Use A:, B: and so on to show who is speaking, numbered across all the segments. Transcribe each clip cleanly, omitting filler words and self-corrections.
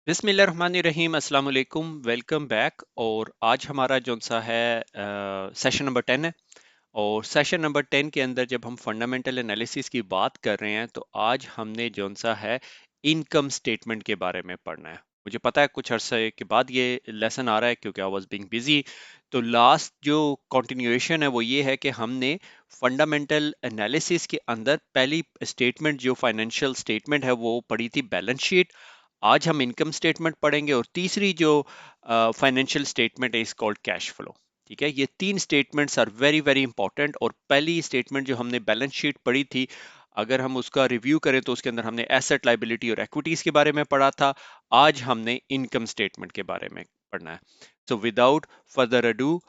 A: बिस्मिल्लाहिर्रहमानिर्रहीम अस्सलाम वालेकुम वेलकम बैक। और आज हमारा जो सा है सेशन नंबर 10 है। और सेशन नंबर 10 के अंदर जब हम फंडामेंटल एनालिसिस की बात कर रहे हैं तो आज हमने जो सा है इनकम स्टेटमेंट के बारे में पढ़ना है। मुझे पता है कुछ अरसे के बाद ये लेसन आ रहा है क्योंकि आई वाज बीइंग बिजी। तो लास्ट जो कंटिन्यूएशन है वो ये है कि हमने फंडामेंटल एनालिसिस के अंदर पहली स्टेटमेंट जो फाइनेंशियल स्टेटमेंट है वो पढ़ी थी बैलेंस शीट। आज हम इनकम स्टेटमेंट पढ़ेंगे और तीसरी जो फाइनेंशियल स्टेटमेंट है इज कॉल्ड कैश फ्लो। ठीक है, ये तीन statements are very very important. और पहली स्टेटमेंट जो हमने बैलेंस शीट पढ़ी थी, अगर हम उसका रिव्यू करें तो उसके अंदर हमने एसेट लाइबिलिटी और इक्विटीज के बारे में पढ़ा था। आज हमने इनकम स्टेटमेंट के बारे में पढ़ना है। सो विदाउट फर्दर अडू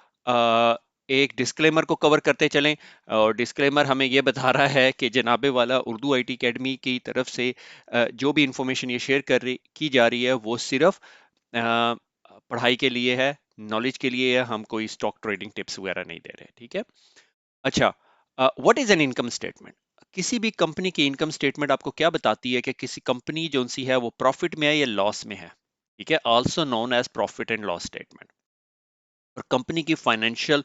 A: एक डिस्क्लेमर को कवर करते चलें। और डिस्क्लेमर हमें यह बता रहा है कि जनाबे वाला उर्दू आईटी अकेडमी की तरफ से जो भी इंफॉर्मेशन ये शेयर की जा रही है वो सिर्फ पढ़ाई के लिए है, नॉलेज के लिए है। हम कोई स्टॉक ट्रेडिंग टिप्स वगैरह नहीं दे रहे। ठीक है। अच्छा, what is an income statement? किसी भी कंपनी की इनकम स्टेटमेंट आपको क्या बताती है कि किसी कंपनी जो सी है वो प्रॉफिट में है या लॉस में है। ठीक है, also known as profit and loss statement. और कंपनी की फाइनेंशियल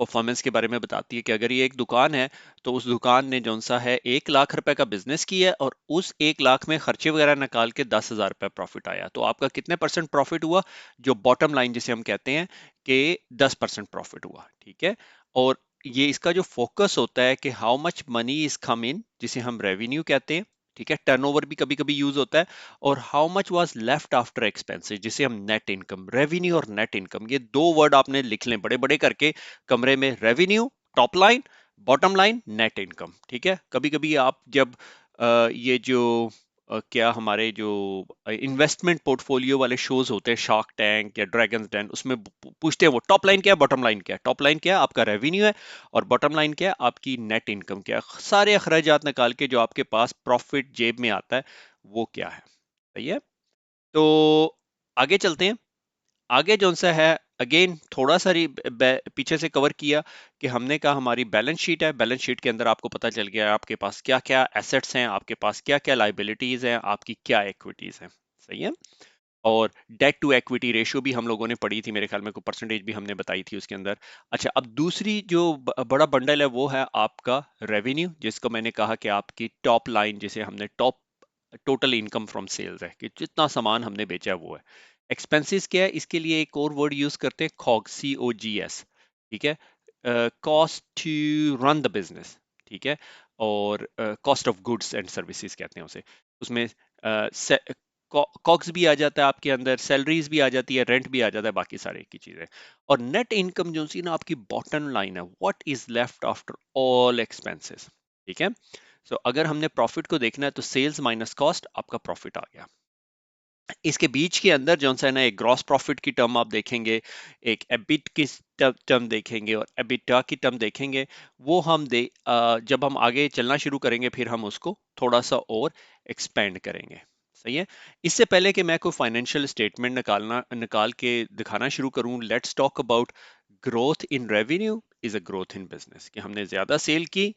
A: परफॉर्मेंस के बारे में बताती है कि अगर ये एक दुकान है तो उस दुकान ने जौन सा है 1 लाख रुपए का बिजनेस किया है और उस 1 लाख में खर्चे वगैरह निकाल के 10,000 रुपए प्रॉफिट आया, तो आपका कितने परसेंट प्रॉफिट हुआ? जो बॉटम लाइन जिसे हम कहते हैं कि 10% प्रॉफिट हुआ। ठीक है। और ये इसका जो फोकस होता है कि how much money is come in, जिसे हम रेवेन्यू कहते हैं। ठीक है, टर्नओवर भी कभी कभी यूज होता है। और how much was left after expenses, जिसे हम नेट इनकम, रेवेन्यू और नेट इनकम, ये दो वर्ड आपने लिख लें बड़े बड़े करके कमरे में। Revenue top line, bottom line net income. ठीक है, कभी कभी आप जब ये जो क्या हमारे जो इन्वेस्टमेंट पोर्टफोलियो वाले शोज होते हैं, शार्क टैंक या ड्रैगन्स डेन, उसमें पूछते हैं वो टॉप लाइन क्या है, बॉटम लाइन क्या है। टॉप लाइन क्या है? आपका रेवेन्यू है। और बॉटम लाइन क्या है? आपकी नेट इनकम क्या है। सारे अखराजात निकाल के जो आपके पास प्रॉफिट जेब में आता है वो क्या है। सही है। तो आगे चलते हैं। आगे जो सा है, अगेन थोड़ा सा पीछे से कवर किया कि हमने कहा हमारी बैलेंस शीट है। बैलेंस शीट के अंदर आपको पता चल गया है आपके पास क्या क्या एसेट्स हैं, आपके पास क्या क्या लाइबिलिटीज हैं, आपकी क्या इक्विटीज हैं। सही है। और डेट टू इक्विटी रेशियो भी हम लोगों ने पढ़ी थी, मेरे ख्याल में कोई परसेंटेज भी हमने बताई थी उसके अंदर। अच्छा, अब दूसरी जो बड़ा बंडल है वो है आपका रेवेन्यू, जिसको मैंने कहा कि आपकी टॉप लाइन, जिसे हमने top total income from sales है, कि जितना सामान हमने बेचा है वो है। एक्सपेंसेस क्या है? इसके लिए एक और वर्ड यूज करते हैं, COGS, COGS। ठीक है, cost to run the business. ठीक है। और cost of goods and services कहते हैं उसे। उसमें कॉग्स भी आ जाता है आपके अंदर, सैलरीज भी आ जाती है, रेंट भी आ जाता है, बाकी सारे की चीजें। और नेट इनकम जो सी ना आपकी बॉटम लाइन है, what is left after all expenses. ठीक है। सो अगर हमने प्रॉफिट को देखना है तो सेल्स माइनस कॉस्ट, आपका प्रॉफिट आ गया। इसके बीच के अंदर जो है ना, एक ग्रॉस प्रॉफिट की टर्म आप देखेंगे, एक एबिट की टर्म देखेंगे और एबिटा की टर्म देखेंगे। वो हम जब हम आगे चलना शुरू करेंगे फिर हम उसको थोड़ा सा और एक्सपेंड करेंगे। सही है। इससे पहले कि मैं कोई फाइनेंशियल स्टेटमेंट निकाल के दिखाना शुरू करूं, let's talk about growth in revenue is a growth in business. कि हमने ज्यादा सेल की,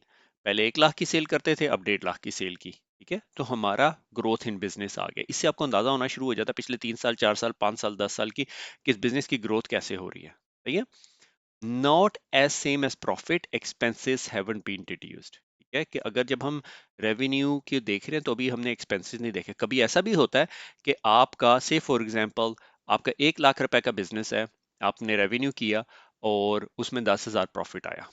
A: पहले 1 लाख की सेल करते थे, अब 1.5 लाख की सेल की। ठीक है, तो हमारा ग्रोथ इन बिजनेस आ गया। इससे आपको अंदाजा होना शुरू हो जाता है पिछले 3 साल, 4 साल, 5 साल, 10 साल की किस बिजनेस की ग्रोथ कैसे हो रही है। सही है। Not as same as profit, expenses haven't been deducted. ठीक है, कि अगर जब हम रेवेन्यू के देख रहे हैं तो अभी हमने एक्सपेंसेस नहीं देखे। कभी ऐसा भी होता है कि आपका से फॉर एग्जांपल आपका 1 लाख रुपए का बिजनेस है, आपने रेवेन्यू किया और उसमें 10,000 प्रॉफिट आया।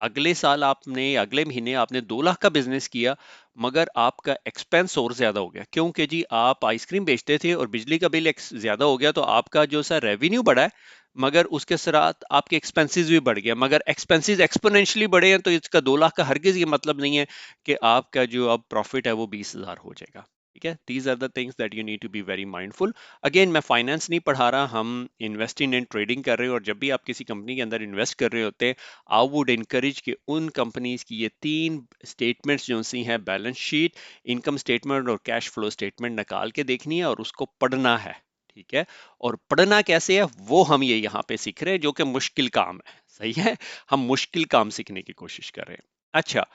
A: अगले साल आपने, अगले महीने आपने 2 लाख का बिजनेस किया, मगर आपका एक्सपेंस और ज्यादा हो गया क्योंकि जी आप आइसक्रीम बेचते थे और बिजली का बिल ज्यादा हो गया, तो आपका जो सा रेवेन्यू बढ़ा है मगर उसके साथ आपके एक्सपेंसेस भी बढ़ गया। मगर एक्सपेंसेस एक्सपोनेंशियली बढ़े हैं तो इसका 2 लाख का हरगिज ये मतलब नहीं है कि आपका जो अब प्रॉफिट है वो 20,000 हो जाएगा। ठीक है, these are the things that you need to be very mindful. Again मैं फाइनेंस नहीं पढ़ा रहा, हम इन्वेस्टिंग एंड ट्रेडिंग कर रहे हैं। और जब भी आप किसी कंपनी के अंदर इन्वेस्ट कर रहे होते हैं, आई वुड इनकरेज कि उन कंपनीज की ये तीन स्टेटमेंट्स जो सी हैं, बैलेंस शीट, इनकम स्टेटमेंट और कैश फ्लो स्टेटमेंट, निकाल के देखनी है और उसको पढ़ना है। ठीक है। और पढ़ना कैसे है वो हम ये यहाँ पे सीख रहे हैं, जो कि मुश्किल काम है। सही है, हम मुश्किल काम सीखने की कोशिश कर रहे हैं। अच्छा,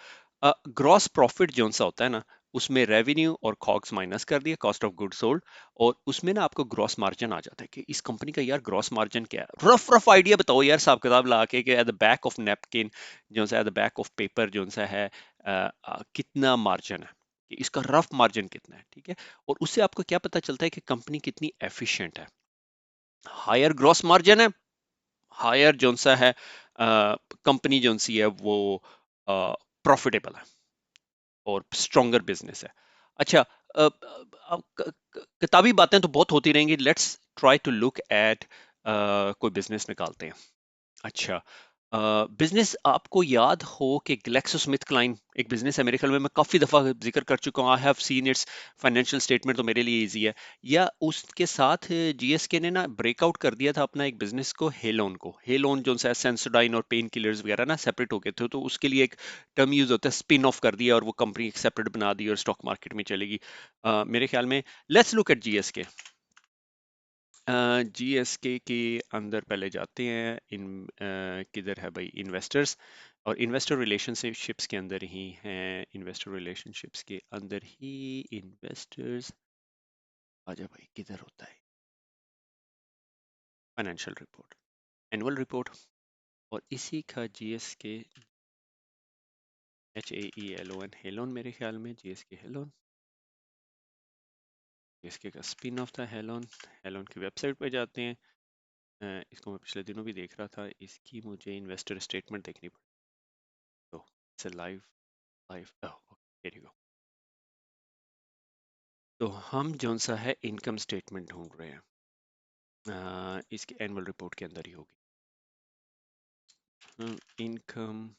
A: ग्रॉस प्रॉफिट जो सा होता है ना, उसमें रेवेन्यू और कॉग्स माइनस कर दिया, कॉस्ट ऑफ गुड सोल्ड, और उसमें ना आपको ग्रॉस मार्जिन आ जाता है कि इस कंपनी का यार ग्रॉस मार्जिन क्या है। रफ रफ आइडिया बताओ यार, हिसाब किताब ला के, at the back of napkin जो सा at the back of paper जो सा है कितना मार्जिन है, कि इसका रफ मार्जिन कितना है, ठीक है। और उससे आपको क्या पता चलता है कि कंपनी कितनी एफिशिएंट है। हायर ग्रॉस मार्जिन है, हायर जो सा है कंपनी जो सी है वो प्रॉफिटेबल है और स्ट्रॉन्गर बिजनेस है। अच्छा, अब किताबी बातें तो बहुत होती रहेंगी, let's try to look at कोई बिजनेस निकालते हैं। अच्छा, बिजनेस आपको याद हो कि ग्लेक्सोस्मिथक्लाइन एक बिजनेस है, मेरे ख्याल में मैं काफी दफा जिक्र कर चुका हूँ, I have seen it's financial statement, तो मेरे लिए इजी है। या उसके साथ जीएसके ने ना ब्रेकआउट कर दिया था अपना एक बिजनेस को, हेलोन को। हेलोन जो सा सेंसोडाइन और पेन किलर्स वगैरह ना सेपरेट हो गए थे, तो उसके लिए एक टर्म यूज होता है, स्पिन ऑफ कर दिया और वो कंपनी सेपरेट बना दी और स्टॉक मार्केट में चलेगी। मेरे ख्याल में let's look at GSK. GSK के अंदर पहले जाते हैं, किधर है भाई इन्वेस्टर्स, और इन्वेस्टर रिलेशनशिप्स के अंदर ही हैं, इन्वेस्टर रिलेशनशिप्स के अंदर ही इन्वेस्टर्स। आजा भाई, किधर होता है फाइनेंशियल रिपोर्ट, एनुअल रिपोर्ट, और इसी का जीएसके, HAELON, हेलोन, मेरे ख्याल में जीएसके हेलोन, जीएसके का स्पिन ऑफ था हेलोन। हेलोन की वेबसाइट पे जाते हैं, इसको मैं पिछले दिनों भी देख रहा था, इसकी मुझे इन्वेस्टर स्टेटमेंट देखनी पड़ी, तो it's live live, here you go। तो हम जौन सा है इनकम स्टेटमेंट ढूंढ रहे हैं, इसके एनुअल रिपोर्ट के अंदर ही होगी। इनकम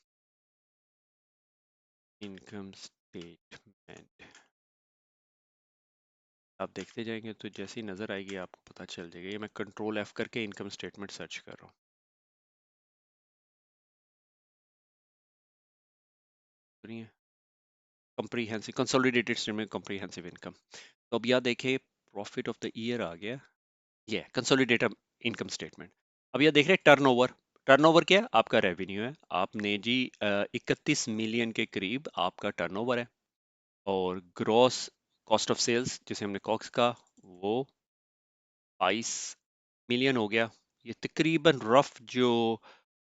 A: इनकम स्टेटमेंट आप देखते जाएंगे तो जैसी नजर आएगी आपको पता चल जाएगा। ये मैं कंट्रोल F करके इनकम स्टेटमेंट सर्च कर रहा हूँ। Comprehensive consolidated statement, comprehensive income. तो अब यह देखें, प्रॉफिट ऑफ द ईयर आ गया, ये कंसोलिडेटेड इनकम स्टेटमेंट। अब यह देख रहे हैं टर्नओवर। टर्नओवर क्या है? आपका रेवेन्यू है, आपने जी 31 मिलियन के करीब आपका टर्नओवर है, और ग्रॉस कॉस्ट ऑफ सेल्स जिसे हमने कॉक्स का, वो 22 मिलियन हो गया। ये तकरीबन रफ जो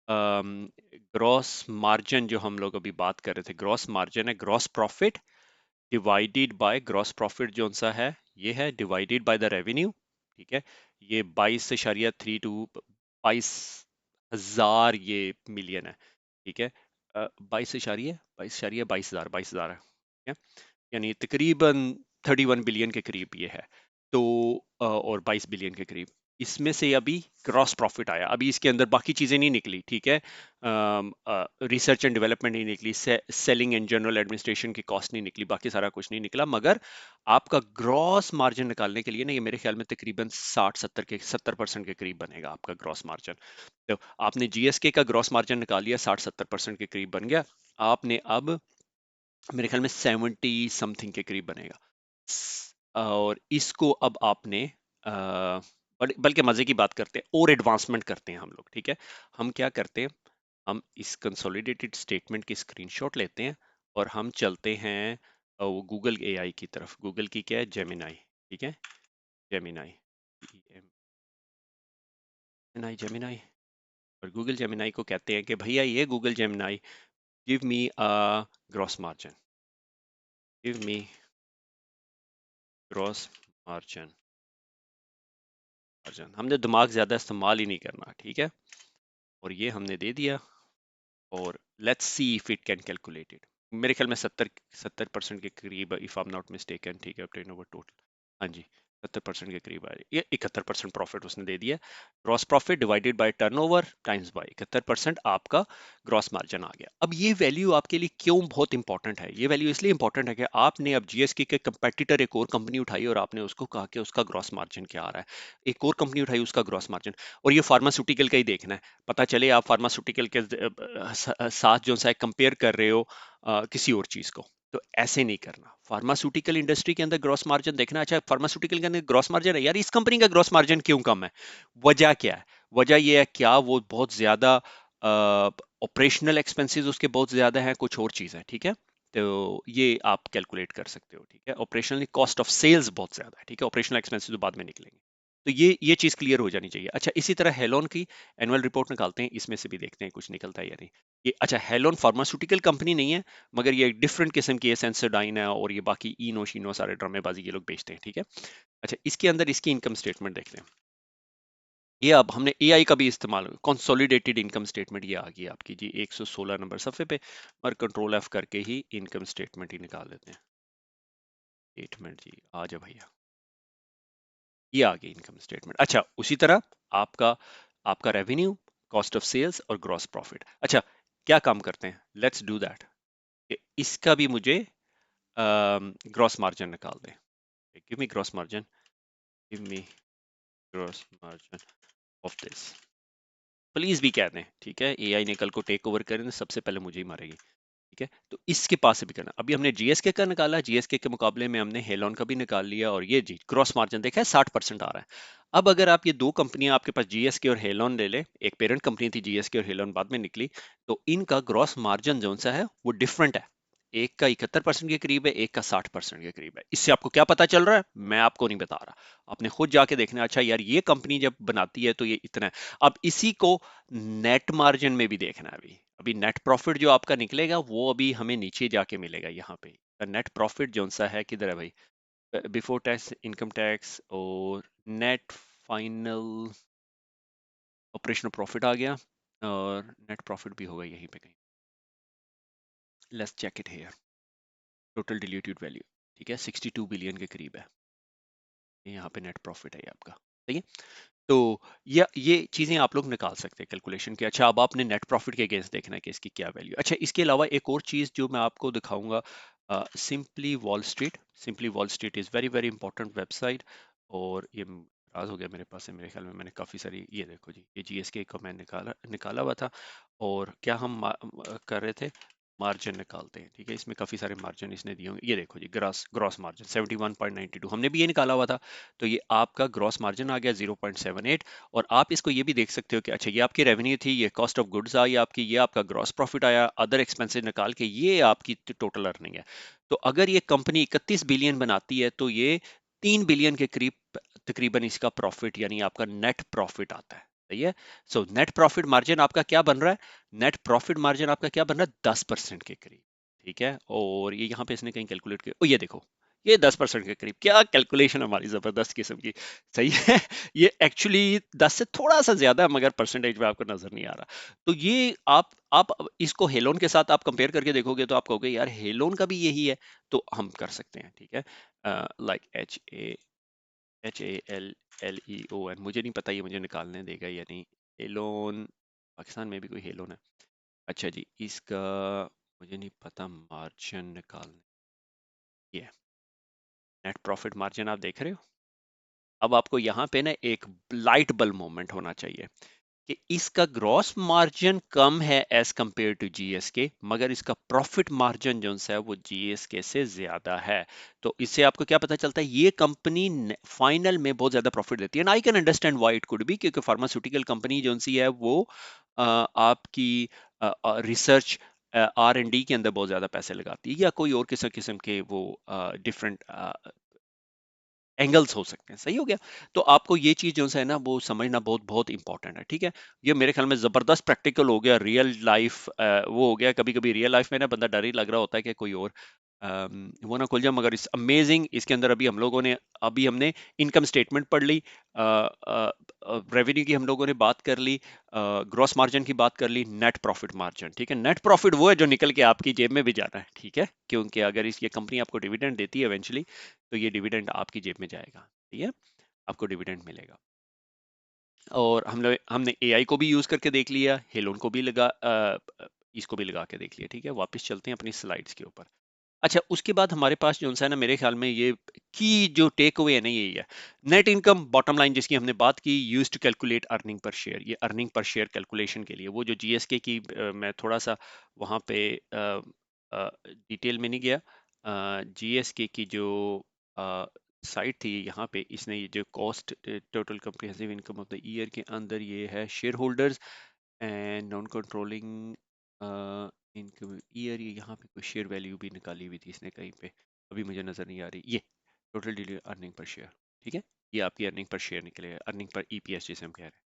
A: ग्रॉस मार्जिन जो हम लोग अभी बात कर रहे थे, ग्रॉस मार्जिन है gross profit divided by gross profit जो सा है, ये है डिवाइडेड बाय द रेवेन्यू, ठीक है। ये 22.32 22,000 ये मिलियन है, ठीक है। 22,22,22,000 है, ठीक है। यानी तकरीबन 31 बिलियन के करीब ये है। तो और 22 बिलियन के करीब, इसमें से अभी ग्रॉस प्रॉफिट आया, अभी इसके अंदर बाकी चीजें नहीं निकली, ठीक है। रिसर्च एंड डेवलपमेंट नहीं निकली, सेलिंग एंड जनरल एडमिनिस्ट्रेशन की कॉस्ट नहीं निकली, बाकी सारा कुछ नहीं निकला, मगर आपका ग्रॉस मार्जिन निकालने के लिए ना, ये मेरे ख्याल में तकरीबन 60-70% के करीब बनेगा आपका ग्रॉस मार्जिन। तो आपने जीएसके का ग्रॉस मार्जिन निकाल लिया, 60-70% के करीब बन गया। आपने अब मेरे ख्याल में 70 समथिंग के करीब बनेगा, और इसको अब आपने बल्कि मजे की बात करते हैं और एडवांसमेंट करते हैं हम लोग, ठीक है। हम क्या करते हैं, हम इस कंसोलिडेटेड स्टेटमेंट की स्क्रीनशॉट लेते हैं, और हम चलते हैं वो गूगल एआई की तरफ। गूगल की क्या है? जेमिनाई, ठीक है, जेमिनाई, जेमिनाई जेमिनाई। और गूगल जेमिनाई को कहते हैं कि भैया ये Google Gemini, give me a gross margin, give me gross margin. हमने दिमाग ज्यादा इस्तेमाल ही नहीं करना, ठीक है। और ये हमने दे दिया, और let's see if it can calculate it. मेरे ख्याल में 70% के करीब, if I am not mistaken, ठीक है, टेन ओवर टोटल, हाँ जी, 70% के करीब आ रही है। ये 71% प्रॉफिट उसने दे दिया। Gross profit divided by turnover times bye 71% आपका ग्रॉस मार्जिन आ गया। अब ये वैल्यू आपके लिए क्यों बहुत इंपॉर्टेंट है? ये वैल्यू इसलिए इंपॉर्टेंट है कि आपने अब जीएसके के कंपेटिटर एक और कंपनी उठाई और आपने उसको कहा कि उसका ग्रॉस मार्जिन क्या आ रहा है। एक और कंपनी उठाई, उसका ग्रॉस मार्जिन, और ये फार्मास्यूटिकल का ही देखना है। पता चले आप फार्मास्यूटिकल के साथ जो सा कंपेयर कर रहे हो किसी और चीज को, तो ऐसे नहीं करना। फार्मास्यूटिकल इंडस्ट्री के अंदर ग्रॉस मार्जिन देखना। अच्छा, फार्मास्यूटिकल के अंदर ग्रॉस मार्जिन है यार, इस कंपनी का ग्रॉस मार्जिन क्यों कम है? वजह क्या है? वजह यह है, क्या वो बहुत ज्यादा ऑपरेशनल एक्सपेंसेस उसके बहुत ज्यादा हैं, कुछ और चीज है, ठीक है। तो ये आप कैलकुलेट कर सकते हो, ठीक है। ऑपरेशनल कॉस्ट ऑफ सेल्स बहुत ज्यादा है, ठीक है, ऑपरेशनल एक्सपेंसेस तो बाद में निकलेंगे। तो ये चीज क्लियर हो जानी चाहिए। अच्छा, इसी तरह हेलोन की एनुअल रिपोर्ट निकालते हैं, इसमें से भी देखते हैं कुछ निकलता है या नहीं। ये अच्छा, हेलोन फार्मास्यूटिकल कंपनी नहीं है, मगर ये एक डिफरेंट किस्म की है, सेंसोडाइन है और ये बाकी इनो शीनो सारे ड्रामेबाजी ये लोग बेचते हैं, ठीक है। अच्छा, इसके अंदर इसकी इनकम स्टेटमेंट देखते हैं। ये अब हमने एआई का भी इस्तेमाल, कंसोलिडेटेड इनकम स्टेटमेंट ये आ गई आपकी जी 116 नंबर सफ़े पे, और कंट्रोल एफ करके ही इनकम स्टेटमेंट ही निकाल लेते हैं। 8 मिनट जी, आ जाओ भैया, ये आ गई इनकम स्टेटमेंट। अच्छा, उसी तरह आपका आपका रेवेन्यू, कॉस्ट ऑफ सेल्स और ग्रॉस प्रॉफिट। अच्छा, क्या काम करते हैं, लेट्स डू दैट। इसका भी मुझे ग्रॉस मार्जिन निकाल दें। Give me gross margin, give me gross margin of this, please भी कह दें, ठीक है। एआई ने कल को टेक ओवर करें, सबसे पहले मुझे ही मारेगी, ठीक है। तो इसके पास से भी करना, अभी हमने जीएसके का निकाला, जीएसके के मुकाबले में हमने हेलॉन का भी निकाल लिया, और ये जी क्रॉस मार्जिन देखा है 60% आ रहा है। अब अगर आप ये दो कंपनियां आपके पास जीएसके और हेलॉन ले ले, एक पेरेंट कंपनी थी जीएसके और हेलॉन बाद में निकली, तो इनका ग्रॉस मार्जिन जो सा है वो डिफरेंट है। एक का 71% के करीब है, एक का 60% के करीब है। इससे आपको क्या पता चल रहा है, मैं आपको नहीं बता रहा, आपने खुद जाके देखना है। अच्छा यार, ये कंपनी जब बनाती है तो ये इतना है। अब इसी को नेट मार्जिन में भी देखना है। अभी नेट प्रॉफिट जो आपका निकलेगा वो अभी हमें नीचे जाके मिलेगा, यहाँ पे नेट प्रॉफिट जो सा है किधर है भाई, बिफोर टैक्स, इनकम टैक्स और नेट फाइनल ऑपरेशनल प्रॉफिट आ गया, और नेट प्रॉफिट भी होगा यहीं पे कहीं। Let's check it here, total diluted value, ठीक है, 62 बिलियन के करीब है। यहाँ पे नेट प्रॉफिट है ये आपका, सही है। तो ये चीजें आप लोग निकाल सकते हैं कैलकुलेशन के। अच्छा, अब आपने नेट प्रॉफिट के अगेंस्ट देखना है कि इसकी क्या वैल्यू। अच्छा, इसके अलावा एक और चीज जो मैं आपको दिखाऊंगा, simply wall street. Simply wall street is very very important website, और ये राज हो गया मेरे पास है, मेरे ख्याल में मैंने काफी सारी, ये देखो जी, ये जीएसके का मैं निकाला निकाला हुआ था। और क्या हम कर रहे थे, मार्जिन निकालते हैं, ठीक है। इसमें काफी सारे मार्जिन इसने दिए होंगे, ये देखो जी, ग्रॉस ग्रॉस मार्जिन 71.92, हमने भी ये निकाला हुआ था। तो ये आपका ग्रॉस मार्जिन आ गया 0.78। और आप इसको ये भी देख सकते हो कि अच्छा, ये आपकी रेवेन्यू थी, ये कॉस्ट ऑफ गुड्स आई आपकी, ये आपका ग्रॉस प्रॉफिट आया, अदर एक्सपेंसेस निकाल के ये आपकी टोटल अर्निंग है। तो अगर ये कंपनी 31 बिलियन बनाती है तो ये 3 बिलियन के करीब तकरीबन इसका प्रॉफिट यानी आपका नेट प्रॉफिट आता है, सही है। सो नेट प्रॉफिट मार्जिन आपका क्या बन रहा है, नेट प्रॉफिट मार्जिन आपका क्या बन रहा है, 10% के करीब, ठीक है। और ये यहाँ पे इसने कहीं कैलकुलेट किया, ओ ये देखो, ये 10% के करीब, क्या कैलकुलेशन हमारी जबरदस्त किस्म की, सही है। ये एक्चुअली 10 से थोड़ा सा ज्यादा है, मगर परसेंटेज में आपको नजर नहीं आ रहा। तो ये आप इसको हेलोन के साथ आप कंपेयर करके देखोगे तो आप कहोगे यार हेलोन का भी यही है, तो हम कर सकते हैं, ठीक है। लाइक HALLEON, मुझे नहीं पता ये मुझे निकालने देगा या नहीं। हेलोन, पाकिस्तान में भी कोई हेलोन है। अच्छा जी, इसका मुझे नहीं पता, मार्जिन निकालने, ये नेट प्रॉफिट मार्जिन आप देख रहे हो। अब आपको यहाँ पे ना एक लाइट बल्ब मोमेंट होना चाहिए कि इसका ग्रॉस मार्जिन कम है एज कंपेयर टू जीएसके, मगर इसका प्रॉफिट मार्जिन जो है वो जीएसके से ज्यादा है। तो इससे आपको क्या पता चलता है, ये कंपनी फाइनल में बहुत ज्यादा प्रॉफिट देती है। And I can understand why it could be, क्योंकि फार्मास्यूटिकल कंपनी जो सी है वो आपकी रिसर्च, R&D के अंदर बहुत ज्यादा पैसे लगाती है, या कोई और किस्म किस्म के वो डिफरेंट एंगल्स हो सकते हैं, सही हो गया। तो आपको ये चीज जो है ना वो समझना बहुत बहुत इंपॉर्टेंट है, ठीक है। ये मेरे ख्याल में जबरदस्त प्रैक्टिकल हो गया, रियल लाइफ वो हो गया। कभी कभी रियल लाइफ में ना बंदा डर ही लग रहा होता है कि कोई और वो ना खुल जाए, मगर इस अमेजिंग, इसके अंदर अभी हम लोगों ने, अभी हमने इनकम स्टेटमेंट पढ़ ली, रेवेन्यू की हम लोगों ने बात कर ली, ग्रॉस मार्जिन की बात कर ली, नेट प्रॉफिट मार्जिन, ठीक है। नेट प्रॉफिट वो है जो निकल के आपकी जेब में भी जाना है, ठीक है, क्योंकि अगर इस ये कंपनी आपको डिविडेंड देती है इवेंचुअली, तो ये डिविडेंड आपकी जेब में जाएगा, ठीक है, आपको डिविडेंड मिलेगा। और हमने एआई को भी यूज करके देख लिया, हेलोन को भी इसको भी लगा के देख लिया, ठीक है। वापस चलते हैं अपनी स्लाइड्स के ऊपर। अच्छा, उसके बाद हमारे पास जो है ना, मेरे ख्याल में ये की जो टेक अवे है ना यही है, नेट इनकम बॉटम लाइन जिसकी हमने बात की, use to calculate earning per share. ये अर्निंग पर शेयर कैलकुलेशन के लिए वो जो जीएसके की मैं थोड़ा सा वहाँ पे डिटेल में नहीं गया, जीएसके की जो साइट थी, यहाँ पे इसने ये जो cost total comprehensive income of the year के अंदर ये है share holders and non controlling income year, ये यहाँ पे कोई शेयर वैल्यू भी निकाली हुई थी इसने कहीं पे, अभी मुझे नज़र नहीं आ रही। ये total deliver earning per share, ठीक है, ये आपकी अर्निंग पर शेयर निकलेगा, अर्निंग पर ईपीएस जिसे हम कह रहे हैं,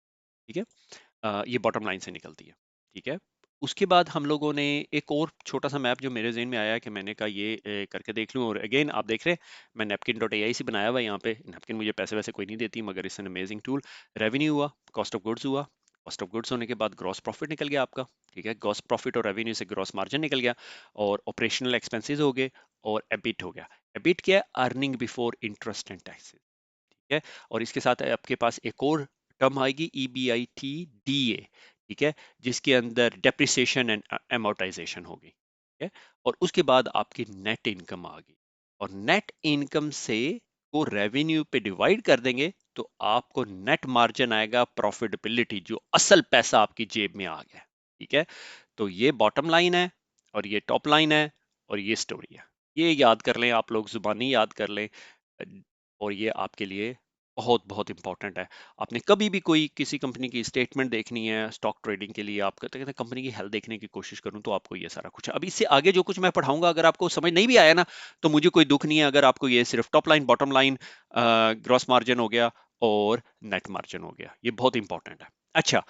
A: ठीक है। ये बॉटम लाइन से निकलती है, ठीक है। उसके बाद हम लोगों ने एक और छोटा सा मैप जो मेरे ज़हन में आया कि मैंने कहा ये करके देख लूँ, और अगेन आप देख रहे हैं मैं नैपकिन डॉट ए आई से बनाया हुआ है। यहाँ पे नैपकिन मुझे पैसे वैसे कोई नहीं देती, मगर it's an amazing tool. Revenue हुआ, कॉस्ट ऑफ गुड्स हुआ, कॉस्ट ऑफ गुड्स होने के बाद ग्रॉस प्रॉफिट निकल गया आपका, ठीक है। ग्रॉस प्रॉफिट और रेवेन्यू से ग्रॉस मार्जिन निकल गया, और ऑपरेशनल एक्सपेंसेस हो गए, और एबिट हो गया। एबिट क्या है? Earning before interest and taxes, ठीक है। और इसके साथ आपके पास एक और टर्म आएगी, EBITDA, ठीक है, जिसके अंदर डेप्रिसिएशन एंड एमोर्टाइजेशन होगी, ठीक है। और उसके बाद आपकी नेट इनकम आ गई, और नेट इनकम से को रेवेन्यू पे डिवाइड कर देंगे तो आपको नेट मार्जिन आएगा, प्रॉफिटेबिलिटी, जो असल पैसा आपकी जेब में आ गया, ठीक है। तो ये बॉटम लाइन है, और ये टॉप लाइन है, और ये स्टोरी है। ये याद कर लें आप लोग, जुबानी याद कर लें, और ये आपके लिए बहुत बहुत इंपॉर्टेंट है। आपने कभी भी कोई किसी कंपनी की स्टेटमेंट देखनी है स्टॉक ट्रेडिंग के लिए, आप कहते हैं कंपनी की हेल्थ देखने की कोशिश करूं, तो आपको ये सारा कुछ है। अब इससे आगे जो कुछ मैं पढ़ाऊंगा, अगर आपको समझ नहीं भी आया ना, तो मुझे कोई दुख नहीं है। अगर आपको ये सिर्फ top line, bottom line, gross margin हो गया और नेट मार्जिन हो गया, ये बहुत इंपॉर्टेंट है। अच्छा,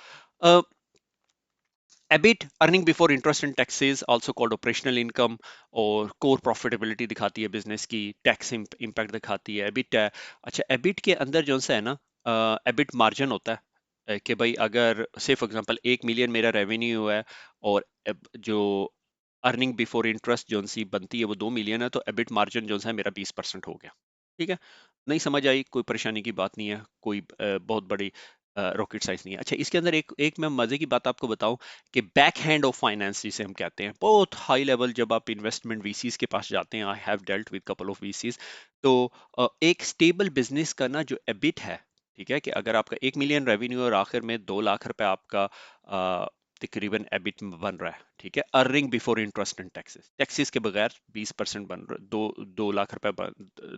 A: EBIT, earning before interest and taxes, also called operational income, और कोर प्रॉफिटेबिलिटी दिखाती है बिजनेस की, टैक्स इम्पैक्ट दिखाती है। EBIT है। अच्छा, EBIT के अंदर जो सा है ना, EBIT मार्जिन होता है, कि भाई अगर से फॉर एग्जांपल 1 मिलियन मेरा रेवेन्यू है, और जो अर्निंग बिफोर इंटरेस्ट जो सी बनती है वो 2 मिलियन है, तो EBIT मार्जिन जो है मेरा 20% हो गया, ठीक है। नहीं समझ आई, कोई परेशानी की बात नहीं है, कोई बहुत बड़ी रॉकेट साइंस नहीं है। अच्छा, इसके अंदर एक एक मैं मजे की बात आपको बताऊं, कि बैक हैंड ऑफ फाइनेंस जिसे हम कहते हैं, बहुत हाई लेवल, जब आप इन्वेस्टमेंट वीसीज के पास जाते हैं, I have dealt with couple of VCs, तो एक स्टेबल बिजनेस का ना जो एबिट है, ठीक है, कि अगर आपका 1 मिलियन रेवेन्यू और आखिर में 2 लाख रुपए आपका तकरीबन एबिट में बन रहा है, ठीक है, earning before interest and taxes, taxes के बगैर 20% बन रहा है, दो लाख रुपए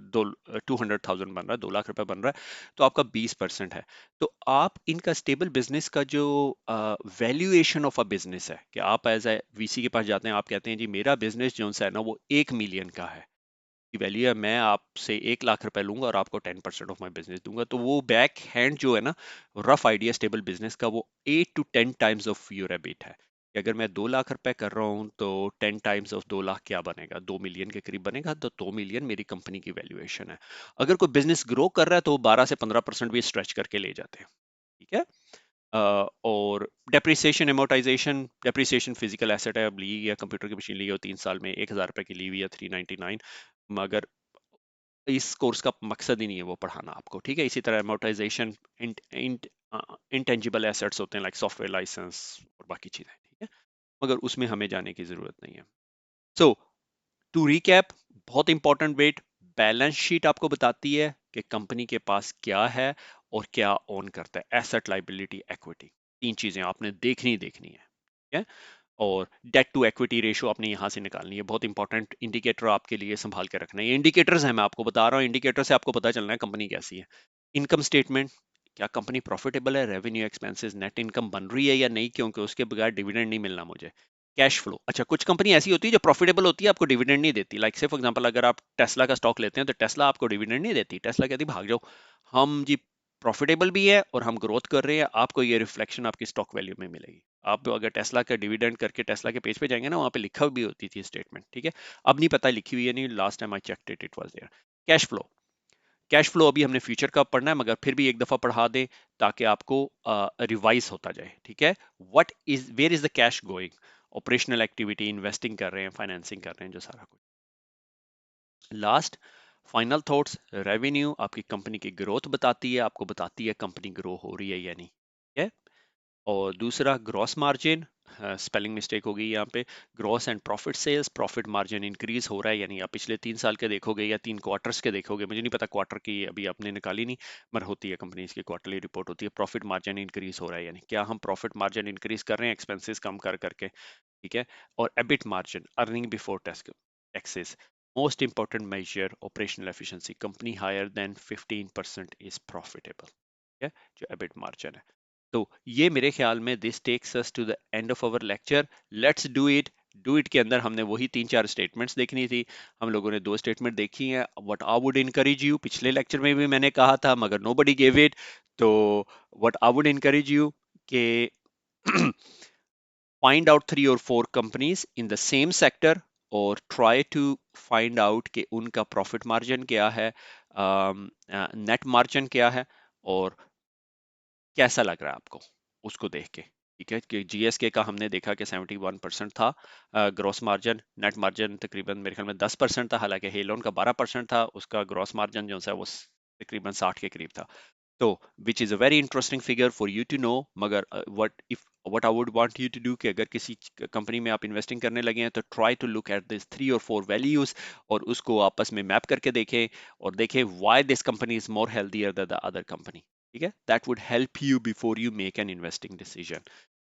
A: दो 200,000 बन रहा है, 2 लाख रुपए बन रहा है, तो आपका 20% है। तो आप इनका स्टेबल बिजनेस का जो वैल्यूएशन ऑफ अ बिजनेस है, कि आप एज ए वीसी के पास जाते हैं, आप कहते हैं जी मेरा बिजनेस जो है ना वो 1 मिलियन का है, की वैल्यू है, मैं आपसे 1 लाख रुपए लूंगा और आपको 10% ऑफ माई बिजनेस दूंगा, तो वो बैक हैंड जो है ना, रफ आइडिया स्टेबल बिजनेस का, वो 8 to 10 times of your EBIT है। कि अगर मैं 2 लाख रुपए कर रहा हूँ, तो 10 टाइम्स ऑफ 2 लाख क्या बनेगा? 2 मिलियन के करीब बनेगा, तो 2 मिलियन मेरी कंपनी की वैल्यूएशन है। अगर कोई बिजनेस ग्रो कर रहा है, तो वो 12 से 15% भी स्ट्रेच करके ले जाते हैं, ठीक है। और depreciation amortisation, depreciation physical asset है, अब ली या कंप्यूटर की मशीन ली हो 3 साल में 1,000 रुपए की ली हुई है 399, मगर इस कोर्स का मकसद ही नहीं है वो पढ़ाना आपको, ठीक है। इसी तरह एमोटाइजेशन, इंटेंजिबल एसेट्स होते हैं, लाइक सॉफ्टवेयर लाइसेंस और बाकी चीजें, ठीक है, मगर उसमें हमें जाने की जरूरत नहीं है। सो टू रिकैप, बहुत इंपॉर्टेंट वेट, बैलेंस शीट आपको बताती है कि कंपनी के पास क्या है और क्या ओन करता है, एसेट, लाइबिलिटी, इक्विटी, तीन चीजें आपने देखनी ही देखनी है, ठीक है। और डेट टू इक्विटी रेशियो आपने यहां से निकालनी है, बहुत इंपॉर्टेंट इंडिकेटर आपके लिए संभाल के रखना है। ये इंडिकेटर्स हैं, मैं आपको बता रहा हूँ, इंडिकेटर से आपको पता चलना है कंपनी कैसी है। इनकम स्टेटमेंट, क्या कंपनी प्रॉफिटेबल है, रेवेन्यू, एक्सपेंसेस, नेट इनकम बन रही है या नहीं, क्योंकि उसके बगैर डिविडेंड नहीं मिलना मुझे। कैश फ्लो, अच्छा कुछ कंपनी ऐसी होती है जो प्रॉफिटेबल होती है, आपको डिविडेंड नहीं देती, लाइक से फॉर एग्जांपल अगर आप टेस्ला का स्टॉक लेते हैं, तो टेस्ला आपको डिविडेंड नहीं देती, टेस्ला कहती है भाग जाओ, हम जी प्रॉफिटेबल भी है और हम ग्रोथ कर रहे हैं, आपको ये रिफ्लेक्शन आपकी स्टॉक वैल्यू में मिलेगी। आप अगर टेस्ला का डिविडेंड करके टेस्ला के पेज पे जाएंगे ना, वहां पे लिखा भी होती थी स्टेटमेंट, ठीक है। अब नहीं पता लिखी हुई है नहीं, last time I checked it, it was there. Cash flow, cash flow अभी हमने फ्यूचर का पढ़ना है, मगर फिर भी एक दफा पढ़ा दें ताकि आपको रिवाइज होता जाए, ठीक है। What is, where is the cash going, operational activity, investing कर रहे हैं, फाइनेंसिंग कर रहे हैं, जो सारा कुछ। लास्ट, फाइनल थॉट्स, रेवेन्यू आपकी कंपनी की ग्रोथ बताती है, आपको बताती है कंपनी ग्रो हो रही है या नहीं, ठीक है। और दूसरा ग्रॉस मार्जिन, स्पेलिंग मिस्टेक हो गई यहाँ पे, gross and profit sales, profit margin increase हो रहा है या नहीं, आप पिछले 3 साल के देखोगे या 3 क्वार्टर्स के देखोगे, मुझे नहीं पता क्वार्टर की अभी आपने निकाली नहीं, मगर होती है कंपनी की क्वार्टरली रिपोर्ट होती है, प्रॉफिट मार्जिन इंक्रीज हो रहा है या नहीं, क्या हम प्रॉफिट मार्जिन इंक्रीज कर रहे हैं एक्सपेंसेस कम कर करके, ठीक है। और EBIT margin, earning before taxes, most important major operational efficiency, company higher than 15% is profitable, ठीक है, जो एबिट मार्जिन है। तो ये मेरे ख्याल में this takes us to the end of our lecture. Let's do it के अंदर हमने वही तीन चार स्टेटमेंट्स देखनी थी। हम लोगों ने दो स्टेटमेंट देखी हैं। What I would encourage you, पिछले लेक्चर में भी मैंने कहा था मगर नोबडी गेव इट। तो what I would encourage you के find out three or four companies in the same sector और try to find out कि उनका प्रॉफिट मार्जिन क्या है, नेट मार्जिन क्या है, और कैसा लग रहा है आपको उसको देख के। ठीक है कि जीएसके का हमने देखा कि 71% था ग्रॉस मार्जिन। नेट मार्जिन तकरीबन मेरे ख्याल में 10% था, हालांकि हेलोन का 12% था। उसका ग्रॉस मार्जिन जो है वो तकरीबन 60 के करीब था। तो which is a very interesting figure for you to know. मगर what I would want you to do कि अगर किसी कंपनी में आप इन्वेस्टिंग करने लगे हैं तो try to look at this three और फोर वैल्यूज और उसको आपस में मैप करके देखें और देखें why this company is more healthier than the other company. ठीक है, that would help you before you make an investing decision.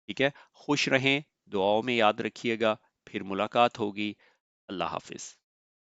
A: ठीक है, खुश रहें, दुआओं में याद रखिएगा, फिर मुलाकात होगी। अल्लाह हाफिज।